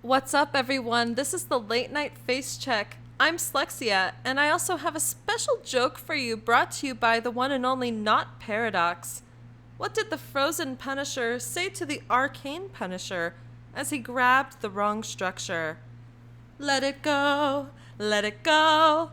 What's up, everyone? This is the Late Night Facecheck. I'm Slexia, and I also have a special joke for you brought to you by the one and only Not Paradox. What did the frozen Punisher say to the arcane Punisher as he grabbed the wrong structure? Let it go, let it go.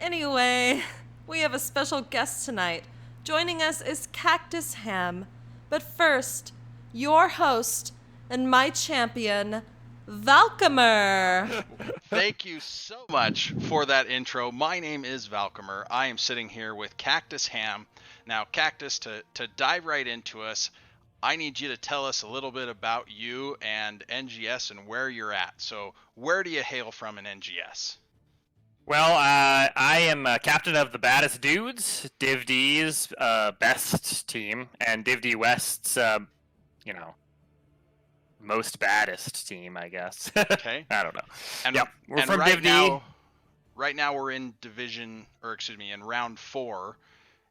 Anyway, we have a special guest tonight. Joining us is CactusHam. But first, your host and my champion, Valkamer. Thank you so much for that intro. My name is Valkamer. I am sitting here with CactusHam. Now, Cactus, to dive right into us, I need you to tell us a little bit about you and NGS and where you're at. So, where do you hail from in NGS? Well, I am captain of the Baddest Dudes, Div D's best team, and Div D West's, most baddest team, I guess. Okay. I don't know. And, Yep, we're and from right Div D. now, right now we're in in round 4.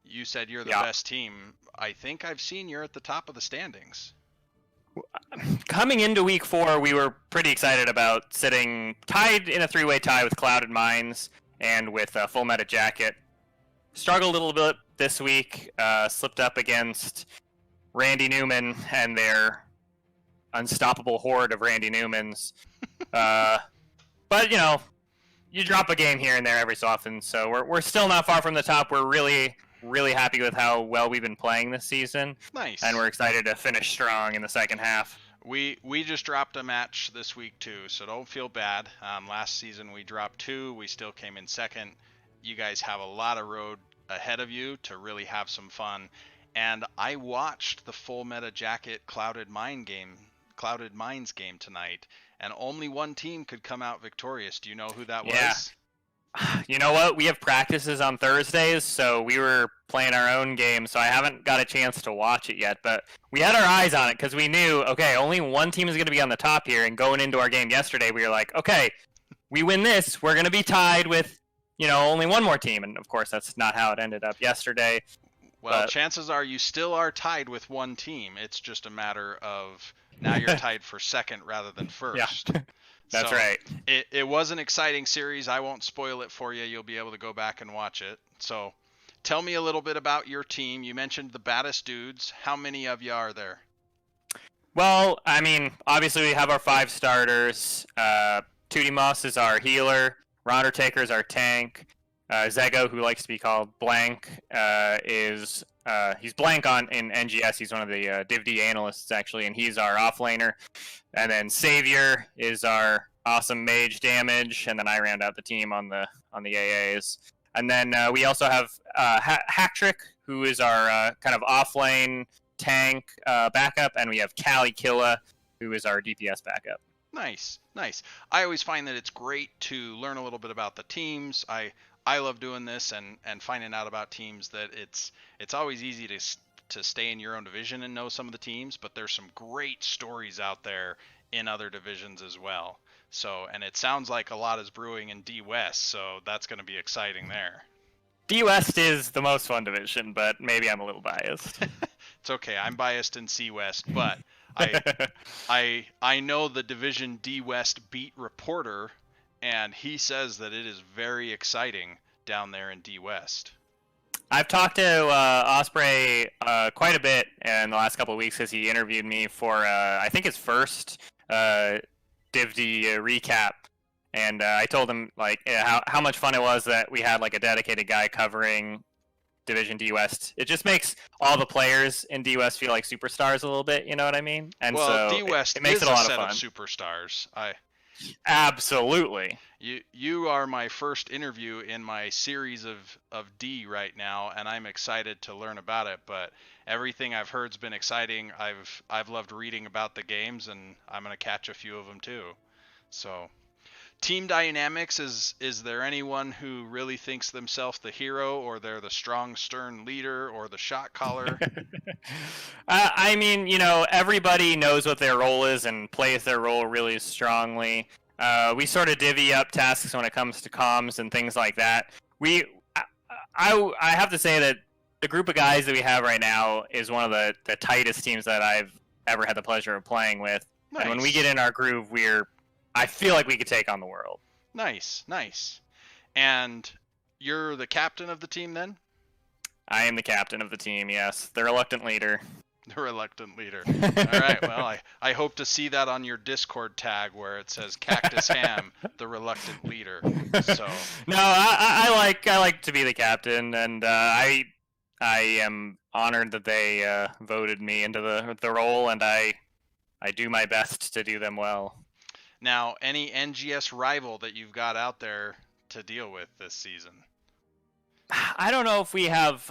You said you're the Yeah. best team. I think I've seen you're at the top of the standings. Coming into week 4, we were pretty excited about sitting tied in a 3-way tie with Clouded Minds and with Full Meta Jacket. Struggled a little bit this week, slipped up against Randy Newman and their unstoppable horde of Randy Newmans. But, you drop a game here and there every so often, so we're still not far from the top. We're really happy with how well we've been playing this season. Nice. And we're excited to finish strong in the second half. We just dropped a match this week too, so don't feel bad. Last season we dropped 2. We still came in second. You guys have a lot of road ahead of you to really have some fun. And I watched the Full Meta Jacket Clouded Minds game tonight, and only one team could come out victorious. Do you know who that was? You know what? We have practices on Thursdays, so we were playing our own game, so I haven't got a chance to watch it yet. But we had our eyes on it because we knew, okay, only one team is going to be on the top here. And going into our game yesterday, we were like, okay, we win this, we're going to be tied with, only one more team. And of course, that's not how it ended up yesterday. Well, chances are you still are tied with one team. It's just a matter of now you're tied for second rather than first. Yeah. That's so right. It was an exciting series. I won't spoil it for you. You'll be able to go back and watch it. So tell me a little bit about your team. You mentioned the Baddest Dudes. How many of you are there? Well, I mean, obviously we have our 5 starters. Tootie Moss is our healer. Ron Undertaker is our tank. Zego, who likes to be called Blank, he's Blank in NGS. He's one of the Div D analysts, actually, and he's our offlaner. And then Savior is our awesome mage damage, and then I round out the team on the AAs. And then we also have Hacktrick, who is our kind of offlane tank backup, and we have Callie Killa, who is our DPS backup. Nice. I always find that it's great to learn a little bit about the teams. I love doing this and finding out about teams. That it's always easy to stay in your own division and know some of the teams, but there's some great stories out there in other divisions as well. So, and it sounds like a lot is brewing in D West, so that's going to be exciting there. D West is the most fun division, but maybe I'm a little biased. It's okay. I'm biased in C West, but I know the Division D West beat reporter, and he says that it is very exciting down there in D West. I've talked to Osprey quite a bit in the last couple of weeks because he interviewed me for, I think, his first Div D recap. And I told him how much fun it was that we had a dedicated guy covering Division D West. It just makes all the players in D West feel like superstars a little bit, you know what I mean? And well, so D West it makes is it a lot set of fun. Of superstars. Absolutely. You are my first interview in my series of D right now, and I'm excited to learn about it. But everything I've heard's been exciting. I've loved reading about the games, and I'm gonna catch a few of them too. So, team dynamics, is there anyone who really thinks themselves the hero, or they're the strong, stern leader, or the shot caller? I mean, everybody knows what their role is and plays their role really strongly. We sort of divvy up tasks when it comes to comms and things like that. I have to say that the group of guys that we have right now is one of the tightest teams that I've ever had the pleasure of playing with. Nice. And when we get in our groove, we're I feel like we could take on the world. Nice. And you're the captain of the team then? I am the captain of the team, yes. The reluctant leader. The reluctant leader. All right, well, I hope to see that on your Discord tag where it says CactusHam, the reluctant leader. So no, I like to be the captain, and I am honored that they voted me into the role, and I do my best to do them well. Now, any NGS rival that you've got out there to deal with this season? I don't know if we have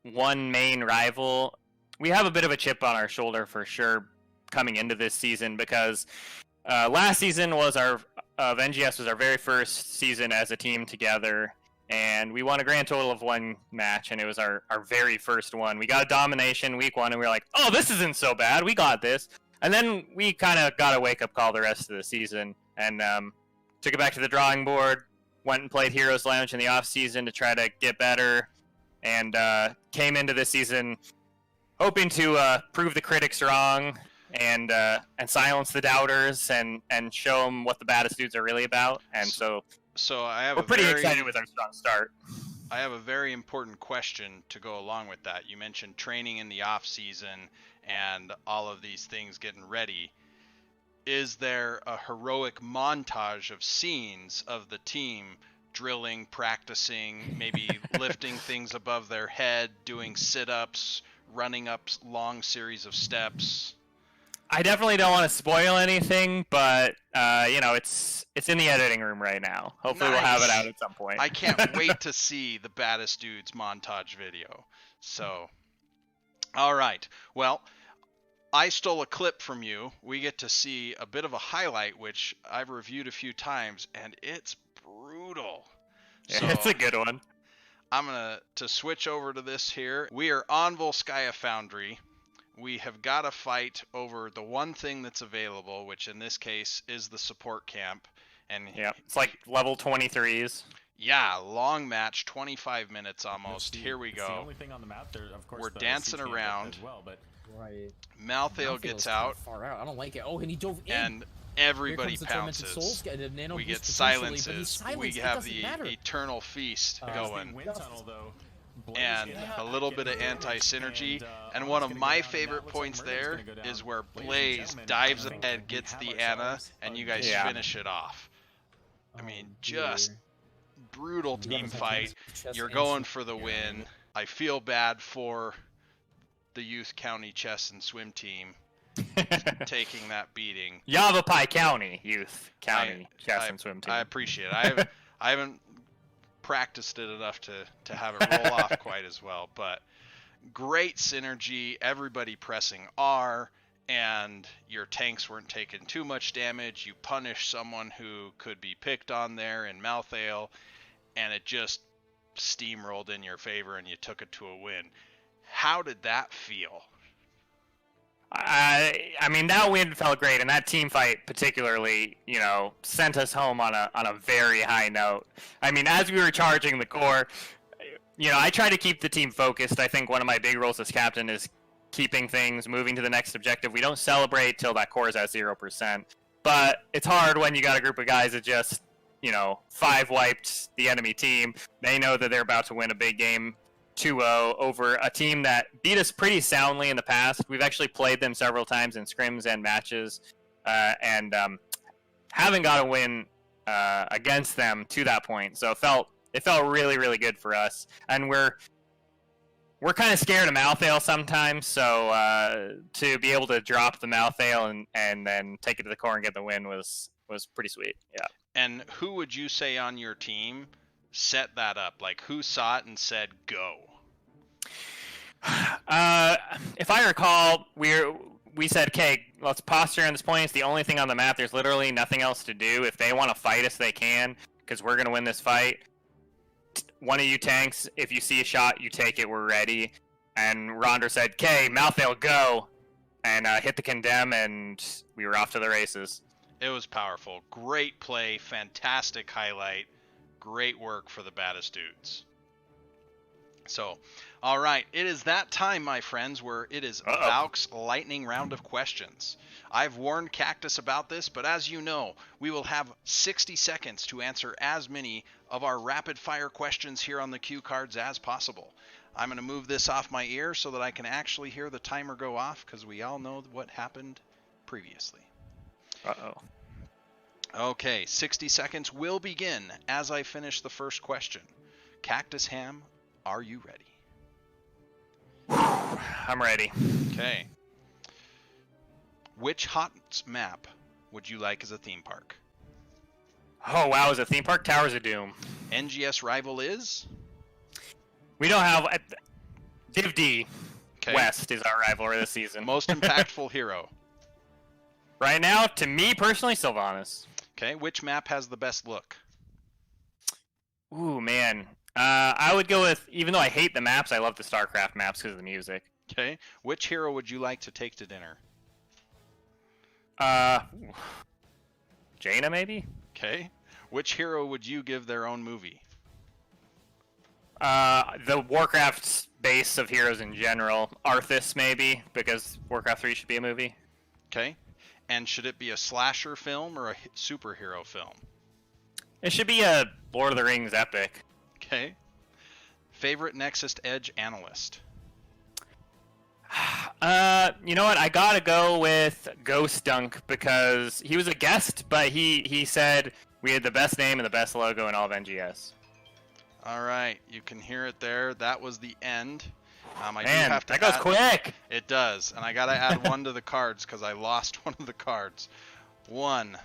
one main rival. We have a bit of a chip on our shoulder for sure coming into this season, because last season was NGS was our very first season as a team together, and we won a grand total of 1 match, and it was our very first one. We got a domination week 1, and we were like, oh, this isn't so bad. We got this. And then we kind of got a wake-up call the rest of the season, and took it back to the drawing board, went and played Heroes Lounge in the off-season to try to get better, and came into this season hoping to prove the critics wrong and silence the doubters and show them what the Baddest Dudes are really about. And so we're pretty excited with our strong start. I have a very important question to go along with that. You mentioned training in the off season and all of these things getting ready. Is there a heroic montage of scenes of the team drilling, practicing, maybe lifting things above their head, doing sit-ups, running up long series of steps? I definitely don't want to spoil anything, but it's in the editing room right now. Hopefully We'll have it out at some point. I can't wait to see the Baddest Dudes montage video. So, all right. Well, I stole a clip from you. We get to see a bit of a highlight, which I've reviewed a few times, and it's brutal. So, it's a good one. I'm going to switch over to this here. We are on Volskaya Foundry. We have got to fight over the one thing that's available, which in this case is the support camp. And yeah, it's like level 23s. Yeah, long match, 25 minutes almost. Here we go. The only thing on the map there, of course, we're dancing around. As well, but right. Malthael gets out. Far out. I don't like it. Oh, and he dove in. And everybody pounces. We get silences. We have the Eternal Feast going. Wind tunnel, though. And a little bit of anti-synergy, and one of my favorite points there is where Blaze dives ahead, gets the Ana, and you guys finish it off. I mean, just brutal team fight. You're going for the win. I feel bad for the Youth County Chess and Swim team taking that beating. Yavapai County Youth County Chess and Swim team. I appreciate it. I haven't practiced it enough to have it roll off quite as well, but great synergy, everybody pressing R, and your tanks weren't taking too much damage. You punished someone who could be picked on there in Malthael, and it just steamrolled in your favor and you took it to a win. How did that feel? I mean, that win felt great, and that team fight particularly, sent us home on a very high note. I mean, as we were charging the core, I try to keep the team focused. I think one of my big roles as captain is keeping things moving to the next objective. We don't celebrate till that core is at 0%, but it's hard when you got a group of guys that just, 5-wiped the enemy team. They know that they're about to win a big game 2-0 over a team that beat us pretty soundly in the past. We've actually played them several times in scrims and matches, and haven't got a win against them to that point. So it felt really, really good for us. And we're kind of scared of Malthael sometimes, so to be able to drop the Malthael and then take it to the core and get the win was pretty sweet. Yeah. And who would you say on your team set that up? Like, who saw it and said go? If I recall, we said, okay, let's posture on this point. It's the only thing on the map. There's literally nothing else to do. If they want to fight us, they can, because we're going to win this fight. One of you tanks, if you see a shot, you take it. We're ready. And Ronder said, okay, Malthael, go, and hit the condemn, and we were off to the races. It was powerful. Great play. Fantastic highlight. Great work for the Baddest Dudes. So, all right, it is that time, my friends, where it is Valk's lightning round of questions. I've warned Cactus about this, but as you know, we will have 60 seconds to answer as many of our rapid-fire questions here on the cue cards as possible. I'm going to move this off my ear so that I can actually hear the timer go off, because we all know what happened previously. Okay, 60 seconds will begin as I finish the first question. CactusHam, are you ready? I'm ready. Okay. Which HOTS map would you like as a theme park? Oh, wow. Is a theme park? Towers of Doom. NGS rival is? We don't have... Div D Okay. West is our rivalry this season. Most impactful hero? Right now, to me personally, Sylvanas. Okay. Which map has the best look? Ooh, man. I would go with, even though I hate the maps, I love the StarCraft maps because of the music. Okay. Which hero would you like to take to dinner? Jaina, maybe? Okay. Which hero would you give their own movie? The Warcraft base of heroes in general. Arthas, maybe, because Warcraft 3 should be a movie. Okay. And should it be a slasher film or a superhero film? It should be a Lord of the Rings epic. Okay. Favorite Nexus Edge analyst? You know what? I gotta go with Ghost Dunk because he was a guest, but he said we had the best name and the best logo in all of NGS. All right, you can hear it there. That was the end. I do Man, have to that goes add- quick. It does, and I gotta add one to the cards because I lost one of the cards. 1,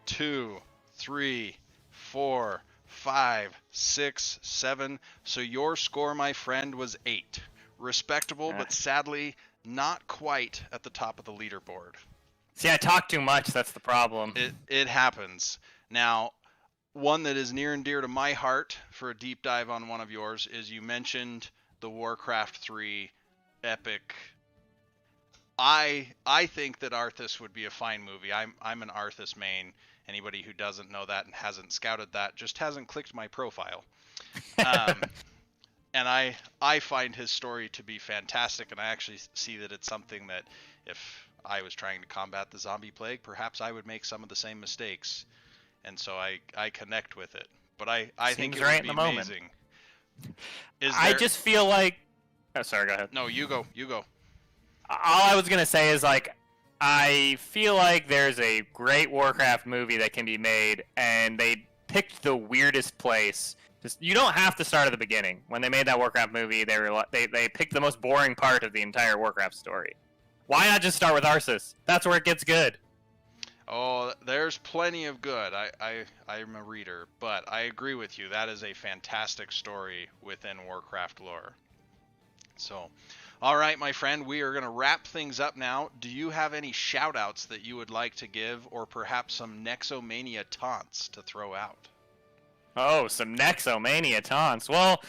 2, 3, 4, 5, 6, 7. So your score, my friend, was 8. Respectable, but sadly not quite at the top of the leaderboard. See, I talk too much. That's the problem. It happens. Now, one that is near and dear to my heart for a deep dive on one of yours is you mentioned the Warcraft 3 epic. I think that Arthas would be a fine movie. I'm an Arthas main. Anybody who doesn't know that and hasn't scouted that just hasn't clicked my profile. And I find his story to be fantastic, and I actually see that it's something that if I was trying to combat the zombie plague, perhaps I would make some of the same mistakes. And so I connect with it. But I think it would be amazing. I just feel like... Oh, sorry, go ahead. No, you go. All I was going to say is, like, I feel like there's a great Warcraft movie that can be made, and they picked the weirdest place. You don't have to start at the beginning. When they made that Warcraft movie, they picked the most boring part of the entire Warcraft story. Why not just start with Arceus? That's where it gets good. Oh, there's plenty of good. I'm a reader, but I agree with you. That is a fantastic story within Warcraft lore. So, all right, my friend, we are going to wrap things up now. Do you have any shout-outs that you would like to give, or perhaps some Nexomania taunts to throw out? Oh, some Nexomania taunts. Well,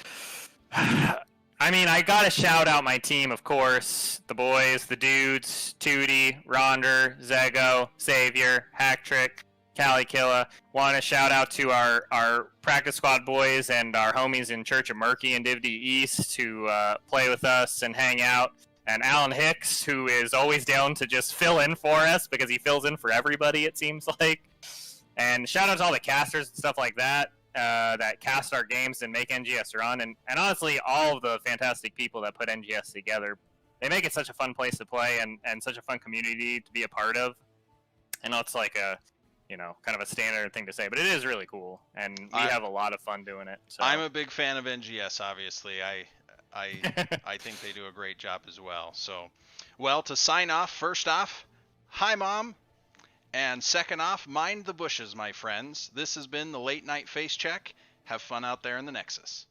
I mean, I gotta shout out my team, of course. The boys, the dudes, Tootie, Ronder, Zego, Savior, Hacktrick, Calikilla. Want to shout out to our practice squad boys and our homies in Church of Murky and Div D East who play with us and hang out. And Alan Hicks, who is always down to just fill in for us because he fills in for everybody, it seems like. And shout out to all the casters and stuff like that. That cast our games and make NGS run, and honestly, all of the fantastic people that put NGS together. They make it such a fun place to play and such a fun community to be a part of. I know it's like a, kind of a standard thing to say, but it is really cool, and we have a lot of fun doing it. So. I'm a big fan of NGS, obviously. I think they do a great job as well. So, well, to sign off, first off, hi, Mom. And second off, mind the bushes, my friends. This has been the Late Night Face Check. Have fun out there in the Nexus.